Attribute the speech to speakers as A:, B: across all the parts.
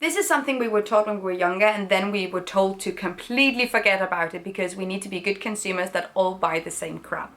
A: This is something we were taught when we were younger, and then we were told to completely forget about it because we need to be good consumers that all buy the same crap.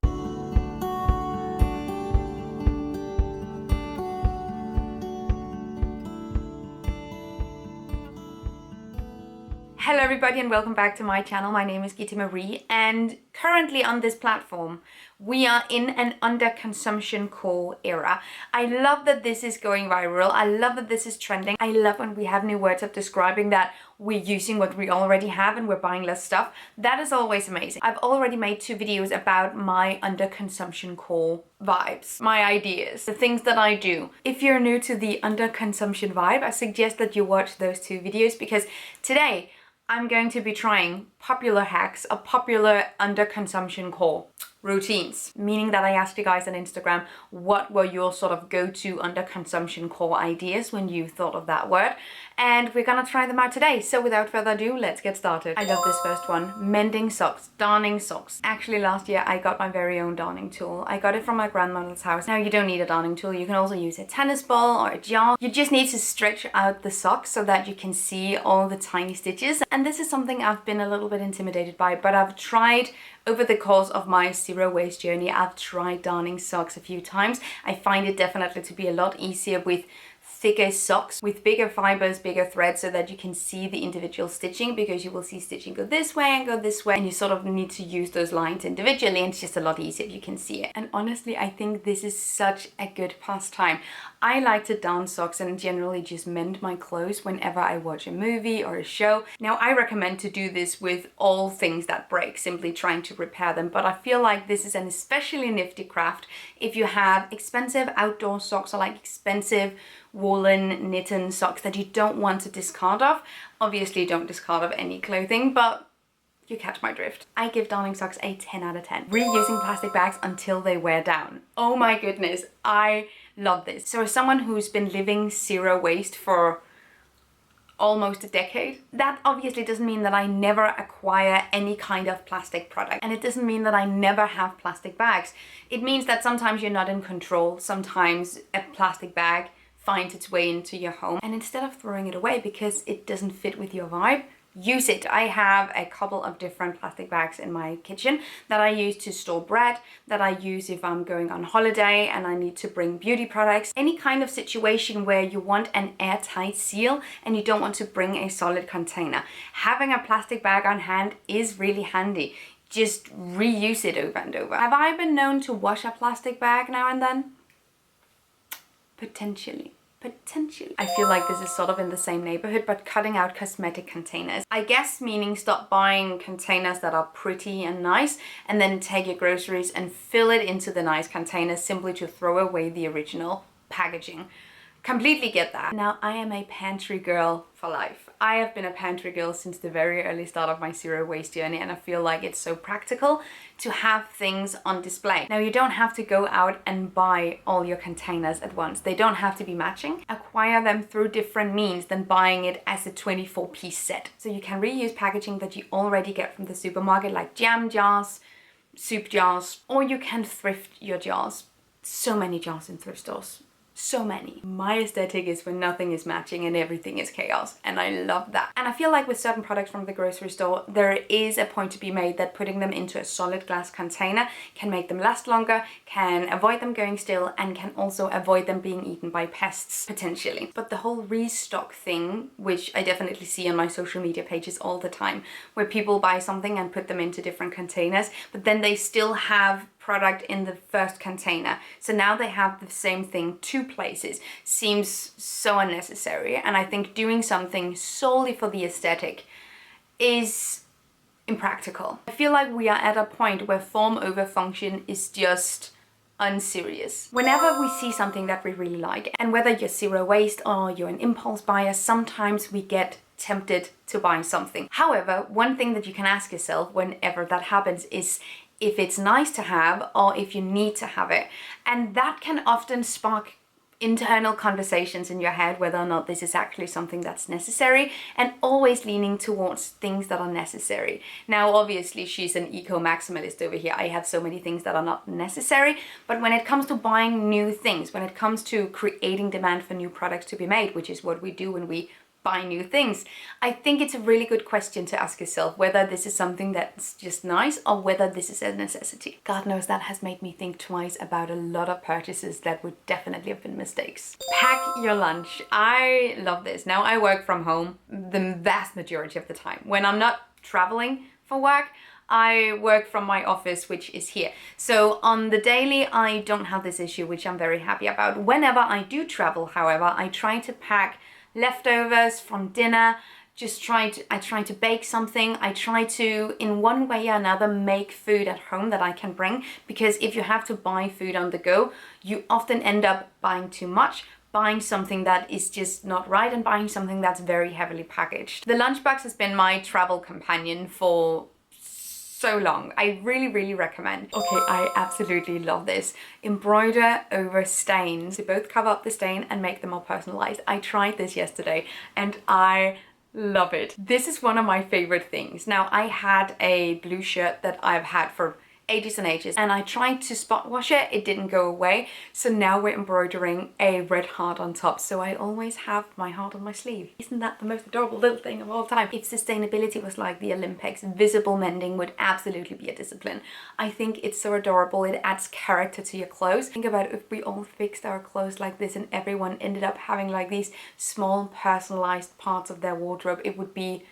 A: Hello everybody and welcome back to my channel. My name is Gitte Marie, and currently on this platform we are in an underconsumption core era. I love that this is going viral. I love that this is trending. I love when we have new words of describing that we're using what we already have and we're buying less stuff. That is always amazing. I've already made 2 videos about my underconsumption core vibes, my ideas, the things that I do. If you're new to the underconsumption vibe, I suggest that you watch those 2 videos because today I'm going to be trying popular hacks or popular underconsumption core routines, meaning that I asked you guys on Instagram what were your sort of go-to underconsumption core ideas when you thought of that word, and we're gonna try them out today. So without further ado, let's get started. I love this first one, mending socks, darning socks. Actually last year I got my very own darning tool. I got it from my grandmother's house. Now you don't need a darning tool, you can also use a tennis ball or a jar. You just need to stretch out the socks so that you can see all the tiny stitches, and this is something I've been a little bit intimidated by, but I've tried over the course of my zero waste journey. I've tried darning socks a few times. I find it definitely to be a lot easier with thicker socks with bigger fibers, bigger threads, so that you can see the individual stitching, because you will see stitching go this way and go this way, and you sort of need to use those lines individually, and it's just a lot easier if you can see it. And honestly, I think this is such a good pastime. I like to darn socks and generally just mend my clothes whenever I watch a movie or a show. Now I recommend to do this with all things that break, simply trying to repair them, but I feel like this is an especially nifty craft if you have expensive outdoor socks or like expensive woolen knitted socks that you don't want to discard of. Obviously don't discard of any clothing, but you catch my drift. I give darning socks a 10 out of 10. Reusing plastic bags until they wear down. Oh my goodness, I love this. So as someone who's been living zero waste for almost a decade, that obviously doesn't mean that I never acquire any kind of plastic product, and it doesn't mean that I never have plastic bags. It means that sometimes you're not in control. Sometimes a plastic bag finds its way into your home, and instead of throwing it away because it doesn't fit with your vibe, use it. I have a couple of different plastic bags in my kitchen that I use to store bread, that I use if I'm going on holiday and I need to bring beauty products. Any kind of situation where you want an airtight seal and you don't want to bring a solid container. Having a plastic bag on hand is really handy. Just reuse it over and over. Have I been known to wash a plastic bag now and then? Potentially. I feel like this is sort of in the same neighborhood, but cutting out cosmetic containers. I guess meaning stop buying containers that are pretty and nice and then take your groceries and fill it into the nice containers simply to throw away the original packaging. Completely get that. Now I am a pantry girl for life. I have been a pantry girl since the very early start of my zero waste journey, and I feel like it's so practical to have things on display. Now you don't have to go out and buy all your containers at once. They don't have to be matching. Acquire them through different means than buying it as a 24-piece set. So you can reuse packaging that you already get from the supermarket, like jam jars, soup jars, or you can thrift your jars. So many jars in thrift stores. So many. My aesthetic is when nothing is matching and everything is chaos, and I love that. And I feel like with certain products from the grocery store, there is a point to be made that putting them into a solid glass container can make them last longer, can avoid them going stale, and can also avoid them being eaten by pests, potentially. But the whole restock thing, which I definitely see on my social media pages all the time, where people buy something and put them into different containers, but then they still have product in the first container. So now they have the same thing 2 places. Seems so unnecessary, and I think doing something solely for the aesthetic is impractical. I feel like we are at a point where form over function is just unserious. Whenever we see something that we really like, and whether you're zero waste or you're an impulse buyer, sometimes we get tempted to buy something. However, one thing that you can ask yourself whenever that happens is if it's nice to have or if you need to have it. And that can often spark internal conversations in your head whether or not this is actually something that's necessary, and always leaning towards things that are necessary. Now obviously she's an eco-maximalist over here. I have so many things that are not necessary, but when it comes to buying new things, when it comes to creating demand for new products to be made, which is what we do when we buy new things? I think it's a really good question to ask yourself whether this is something that's just nice or whether this is a necessity. God knows that has made me think twice about a lot of purchases that would definitely have been mistakes. Pack your lunch. I love this. Now I work from home the vast majority of the time. When I'm not traveling for work, I work from my office, which is here. So on the daily, I don't have this issue, which I'm very happy about. Whenever I do travel, however, I try to pack leftovers from dinner. I try to bake something. I try to, in one way or another, make food at home that I can bring, because if you have to buy food on the go, you often end up buying too much, buying something that is just not right, and buying something that's very heavily packaged. The lunchbox has been my travel companion for so long. I really recommend. Okay, I absolutely love this. Embroider over stains to both cover up the stain and make them more personalized. I tried this yesterday and I love it. This is one of my favorite things. Now, I had a blue shirt that I've had for ages and ages, and I tried to spot wash it. It didn't go away. So now we're embroidering a red heart on top. So I always have my heart on my sleeve. Isn't that the most adorable little thing of all time? If sustainability was like the Olympics, visible mending would absolutely be a discipline. I think it's so adorable. It adds character to your clothes. Think about if we all fixed our clothes like this and everyone ended up having like these small personalized parts of their wardrobe. It would be,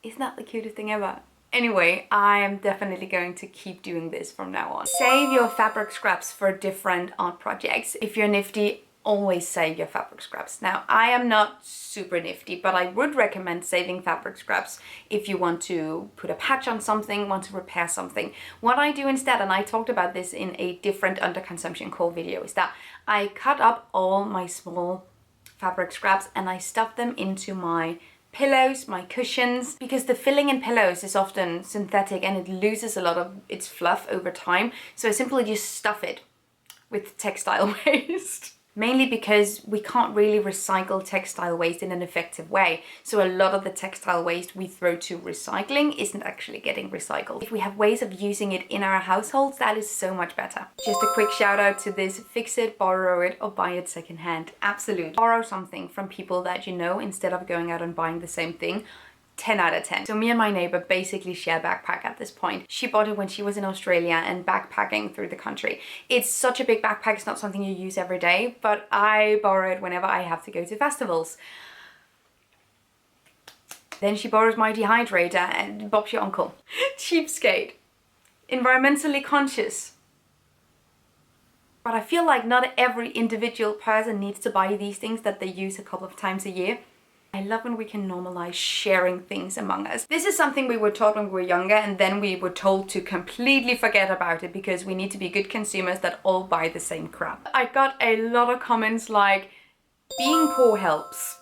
A: isn't that the cutest thing ever? Anyway, I am definitely going to keep doing this from now on. Save your fabric scraps for different art projects. If you're nifty, always save your fabric scraps. Now, I am not super nifty, but I would recommend saving fabric scraps if you want to put a patch on something, want to repair something. What I do instead, and I talked about this in a different underconsumption call video, is that I cut up all my small fabric scraps and I stuff them into my pillows, my cushions, because the filling in pillows is often synthetic and it loses a lot of its fluff over time. So I simply just stuff it with textile waste. Mainly because we can't really recycle textile waste in an effective way. So a lot of the textile waste we throw to recycling isn't actually getting recycled. If we have ways of using it in our households, that is so much better. Just a quick shout out to this: fix it, borrow it, or buy it secondhand. Absolute. Borrow something from people that you know instead of going out and buying the same thing. 10 out of 10. So me and my neighbor basically share a backpack at this point. She bought it when she was in Australia and backpacking through the country. It's such a big backpack, it's not something you use every day, but I borrow it whenever I have to go to festivals. Then she borrows my dehydrator and Bob's your uncle. Cheapskate. Environmentally conscious. But I feel like not every individual person needs to buy these things that they use a couple of times a year. I love when we can normalize sharing things among us. This is something we were taught when we were younger, and then we were told to completely forget about it because we need to be good consumers that all buy the same crap. I got a lot of comments like, being poor helps.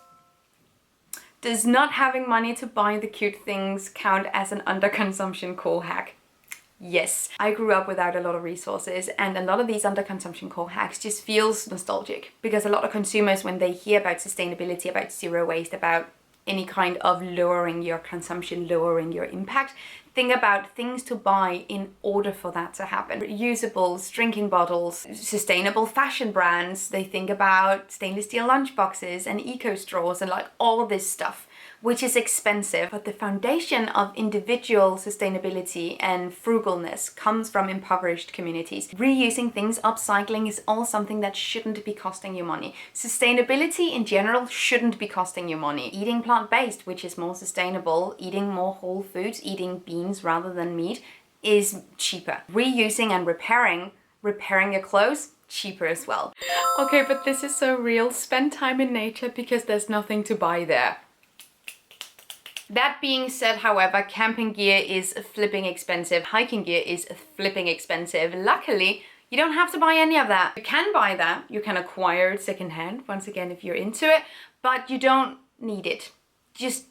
A: Does not having money to buy the cute things count as an underconsumption core hack? Yes, I grew up without a lot of resources, and a lot of these underconsumption core hacks just feels nostalgic because a lot of consumers, when they hear about sustainability, about zero waste, about any kind of lowering your consumption, lowering your impact, think about things to buy in order for that to happen. Reusables, drinking bottles, sustainable fashion brands. They think about stainless steel lunch boxes and eco straws and like all of this stuff, which is expensive. But the foundation of individual sustainability and frugalness comes from impoverished communities. Reusing things, upcycling is all something that shouldn't be costing you money. Sustainability in general shouldn't be costing you money. Eating plant-based, which is more sustainable, eating more whole foods, eating beans rather than meat, is cheaper. Reusing and repairing your clothes, cheaper as well. Okay, but this is so real. Spend time in nature because there's nothing to buy there. That being said, however, camping gear is flipping expensive. Hiking gear is flipping expensive. Luckily, you don't have to buy any of that. You can buy that. You can acquire it secondhand, once again, if you're into it, but you don't need it. Just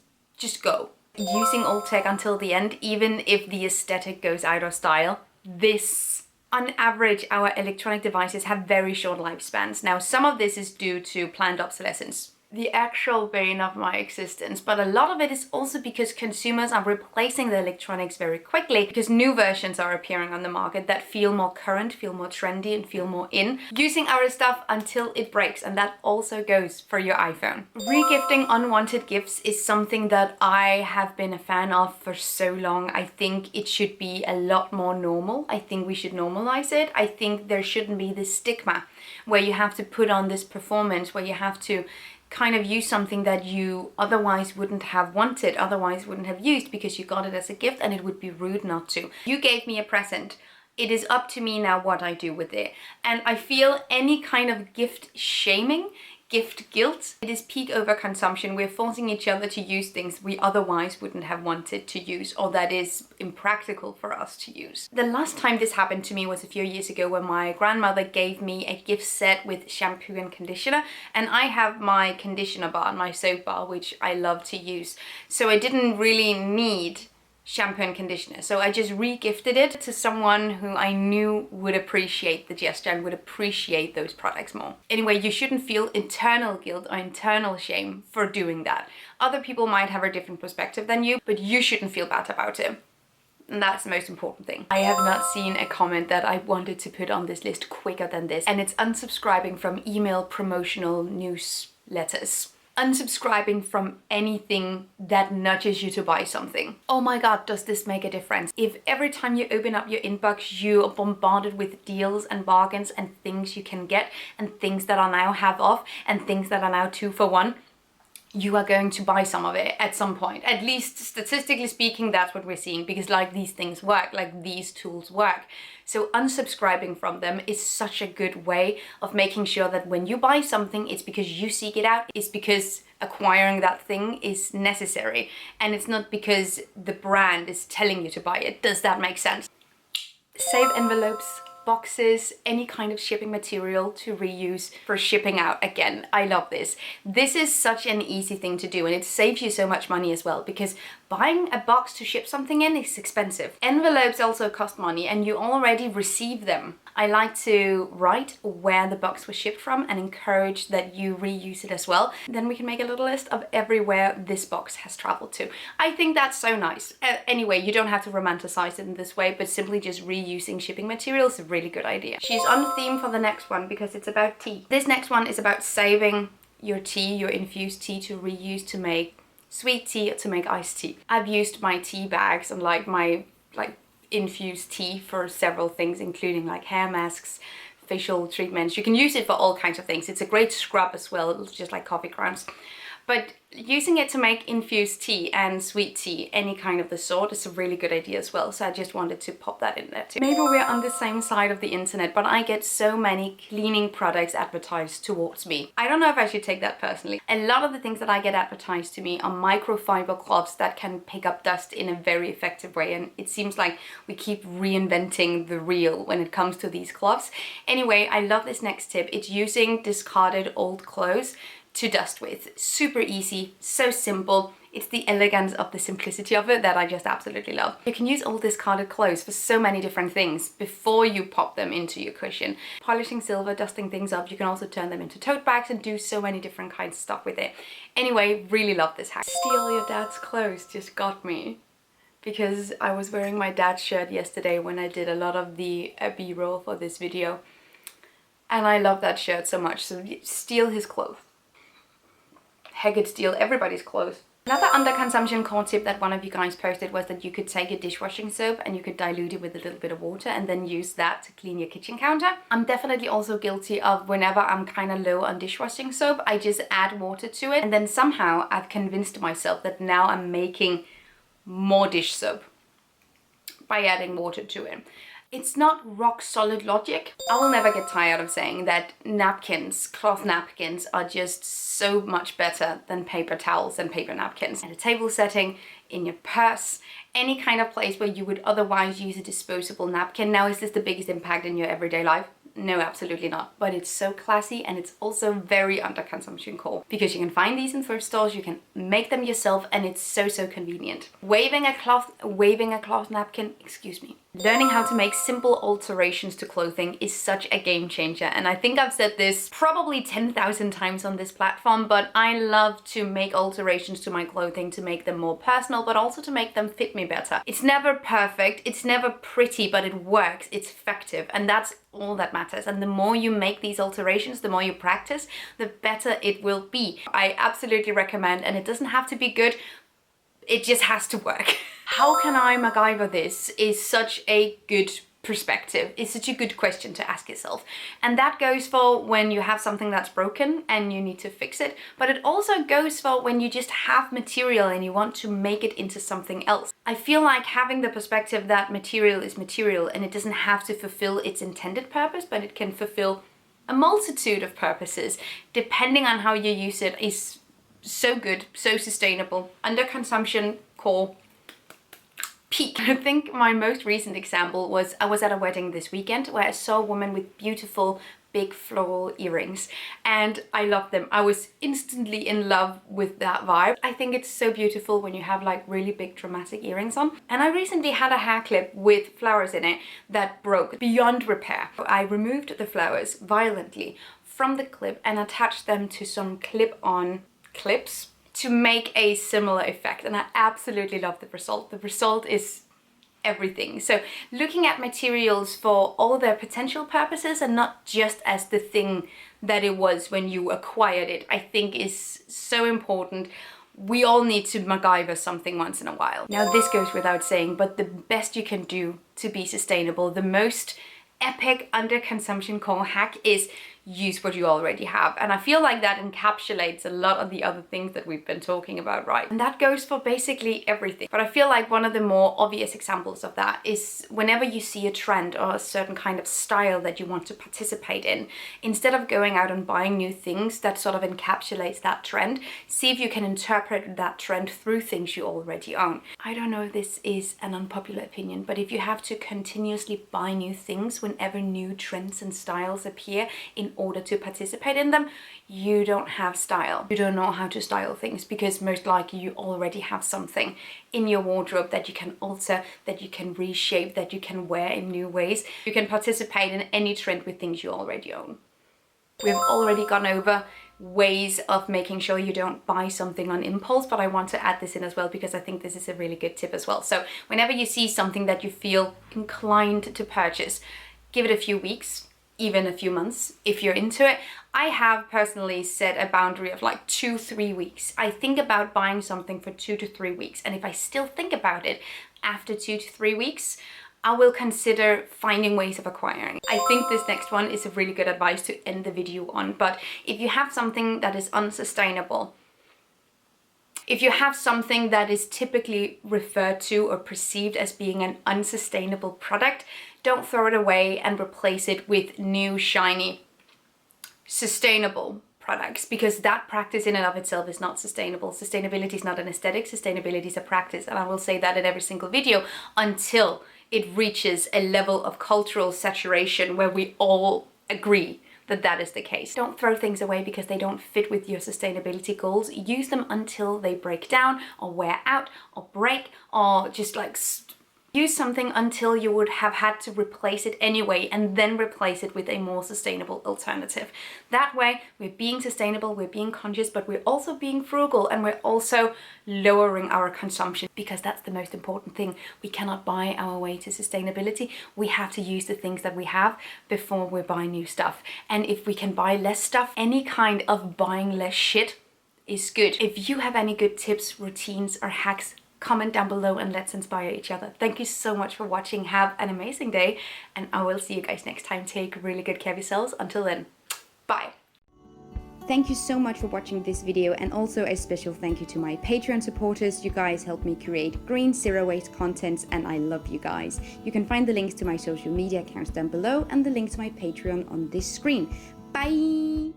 A: go. Using old tech until the end, even if the aesthetic goes out of style. On average, our electronic devices have very short lifespans. Now, some of this is due to planned obsolescence. the actual bane of my existence, but a lot of it is also because consumers are replacing the electronics very quickly because new versions are appearing on the market that feel more current, feel more trendy, and feel more in, using our stuff until it breaks, and that also goes for your iPhone. Regifting unwanted gifts is something that I have been a fan of for so long. I think it should be a lot more normal. I think we should normalize it. I think there shouldn't be this stigma where you have to put on this performance, where you have to kind of use something that you otherwise wouldn't have wanted, otherwise wouldn't have used because you got it as a gift and it would be rude not to. You gave me a present. It is up to me now what I do with it. And I feel any kind of gift shaming, gift guilt, it is peak overconsumption. We're forcing each other to use things we otherwise wouldn't have wanted to use, or that is impractical for us to use. The last time this happened to me was a few years ago when my grandmother gave me a gift set with shampoo and conditioner, and I have my conditioner bar and my soap bar, which I love to use. So I didn't really need shampoo and conditioner. So I just re-gifted it to someone who I knew would appreciate the gesture and would appreciate those products more. Anyway, you shouldn't feel internal guilt or internal shame for doing that. Other people might have a different perspective than you, but you shouldn't feel bad about it. And that's the most important thing. I have not seen a comment that I wanted to put on this list quicker than this, and it's unsubscribing from email promotional newsletters. Unsubscribing from anything that nudges you to buy something. Oh my god, does this make a difference? If every time you open up your inbox you are bombarded with deals and bargains and things you can get and things that are now half off and things that are now 2 for 1, you are going to buy some of it at some point. At least statistically speaking, that's what we're seeing, because like these things work, like these tools work. So unsubscribing from them is such a good way of making sure that when you buy something, it's because you seek it out, it's because acquiring that thing is necessary, and it's not because the brand is telling you to buy it. Does that make sense? Save envelopes, boxes, any kind of shipping material to reuse for shipping out. Again, I love this. This is such an easy thing to do, and it saves you so much money as well, because buying a box to ship something in is expensive. Envelopes also cost money and you already receive them. I like to write where the box was shipped from and encourage that you reuse it as well. Then we can make a little list of everywhere this box has traveled to. I think that's so nice. Anyway, you don't have to romanticize it in this way, but simply just reusing shipping materials is a really good idea. She's on theme for the next one because it's about tea. This next one is about saving your tea, your infused tea, to reuse to make sweet tea or to make iced tea. I've used my tea bags and my infused tea for several things, including like hair masks, facial treatments. You can use it for all kinds of things. It's a great scrub as well, just like coffee grounds. But using it to make infused tea and sweet tea, any kind of the sort, is a really good idea as well. So I just wanted to pop that in there too. Maybe we're on the same side of the internet, but I get so many cleaning products advertised towards me. I don't know if I should take that personally. A lot of the things that I get advertised to me are microfiber cloths that can pick up dust in a very effective way. And it seems like we keep reinventing the wheel when it comes to these cloths. Anyway, I love this next tip. It's using discarded old clothes to dust with. Super easy, so simple. It's the elegance of the simplicity of it that I just absolutely love. You can use all discarded clothes for so many different things before you pop them into your cushion. Polishing silver, dusting things up. You can also turn them into tote bags and do so many different kinds of stuff with it. Anyway, really love this hack. Steal your dad's clothes just got me, because I was wearing my dad's shirt yesterday when I did a lot of the B-roll for this video. And I love that shirt so much, so steal his clothes. Heck, it steal everybody's clothes. Another underconsumption core tip that one of you guys posted was that you could take a dishwashing soap and you could dilute it with a little bit of water and then use that to clean your kitchen counter. I'm definitely also guilty of whenever I'm kind of low on dishwashing soap, I just add water to it, and then somehow I've convinced myself that now I'm making more dish soap by adding water to it. It's not rock solid logic. I will never get tired of saying that napkins, cloth napkins, are just so much better than paper towels and paper napkins. In a table setting, in your purse, any kind of place where you would otherwise use a disposable napkin. Now, is this the biggest impact in your everyday life? No, absolutely not. But it's so classy, and it's also very under consumption core, because you can find these in thrift stores, you can make them yourself, and it's so convenient. Waving a cloth napkin, excuse me. Learning how to make simple alterations to clothing is such a game changer. And I think I've said this probably 10,000 times on this platform, but I love to make alterations to my clothing to make them more personal, but also to make them fit me better. It's never perfect, it's never pretty, but it works, it's effective, and that's all that matters. And the more you make these alterations, the more you practice, the better it will be. I absolutely recommend, and it doesn't have to be good, it just has to work. How can I MacGyver this is such a good perspective. It's such a good question to ask yourself. And that goes for when you have something that's broken and you need to fix it, but it also goes for when you just have material and you want to make it into something else. I feel like having the perspective that material is material and it doesn't have to fulfill its intended purpose, but it can fulfill a multitude of purposes depending on how you use it is so good, so sustainable. Under consumption core peak. I think my most recent example was I was at a wedding this weekend where I saw a woman with beautiful big floral earrings and I loved them. I was instantly in love with that vibe. I think it's so beautiful when you have like really big dramatic earrings on. And I recently had a hair clip with flowers in it that broke beyond repair. I removed the flowers violently from the clip and attached them to some clip-on clips to make a similar effect, and I absolutely love the result. The result is everything. So looking at materials for all their potential purposes and not just as the thing that it was when you acquired it, I think is so important. We all need to MacGyver something once in a while. Now this goes without saying, but the best you can do to be sustainable, the most epic under consumption core hack is use what you already have. And I feel like that encapsulates a lot of the other things that we've been talking about, right? And that goes for basically everything. But I feel like one of the more obvious examples of that is whenever you see a trend or a certain kind of style that you want to participate in, instead of going out and buying new things that sort of encapsulates that trend, see if you can interpret that trend through things you already own. I don't know if this is an unpopular opinion, but if you have to continuously buy new things whenever new trends and styles appear in order to participate in them, you don't have style. You don't know how to style things because most likely you already have something in your wardrobe that you can alter, that you can reshape, that you can wear in new ways. You can participate in any trend with things you already own. We've already gone over ways of making sure you don't buy something on impulse, but I want to add this in as well because I think this is a really good tip as well. So whenever you see something that you feel inclined to purchase, give it a few weeks, even a few months if you're into it. I have personally set a boundary of like 2-3 weeks. I think about buying something for 2 to 3 weeks, and if I still think about it after 2 to 3 weeks, I will consider finding ways of acquiring. I think this next one is a really good advice to end the video on, but if you have something that is unsustainable, if you have something that is typically referred to or perceived as being an unsustainable product, don't throw it away and replace it with new, shiny, sustainable products, because that practice in and of itself is not sustainable. Sustainability is not an aesthetic, sustainability is a practice. And I will say that in every single video until it reaches a level of cultural saturation where we all agree that that is the case. Don't throw things away because they don't fit with your sustainability goals. Use them until they break down or wear out or break, or just like use something until you would have had to replace it anyway, and then replace it with a more sustainable alternative. That way we're being sustainable, we're being conscious, but we're also being frugal, and we're also lowering our consumption, because that's the most important thing. We cannot buy our way to sustainability. We have to use the things that we have before we buy new stuff. And if we can buy less stuff, any kind of buying less shit is good. If you have any good tips, routines, or hacks, comment down below and let's inspire each other. Thank you so much for watching. Have an amazing day, and I will see you guys next time. Take really good care of yourselves. Until then, bye. Thank you so much for watching this video, and also a special thank you to my Patreon supporters. You guys help me create green, zero waste content, and I love you guys. You can find the links to my social media accounts down below and the link to my Patreon on this screen. Bye!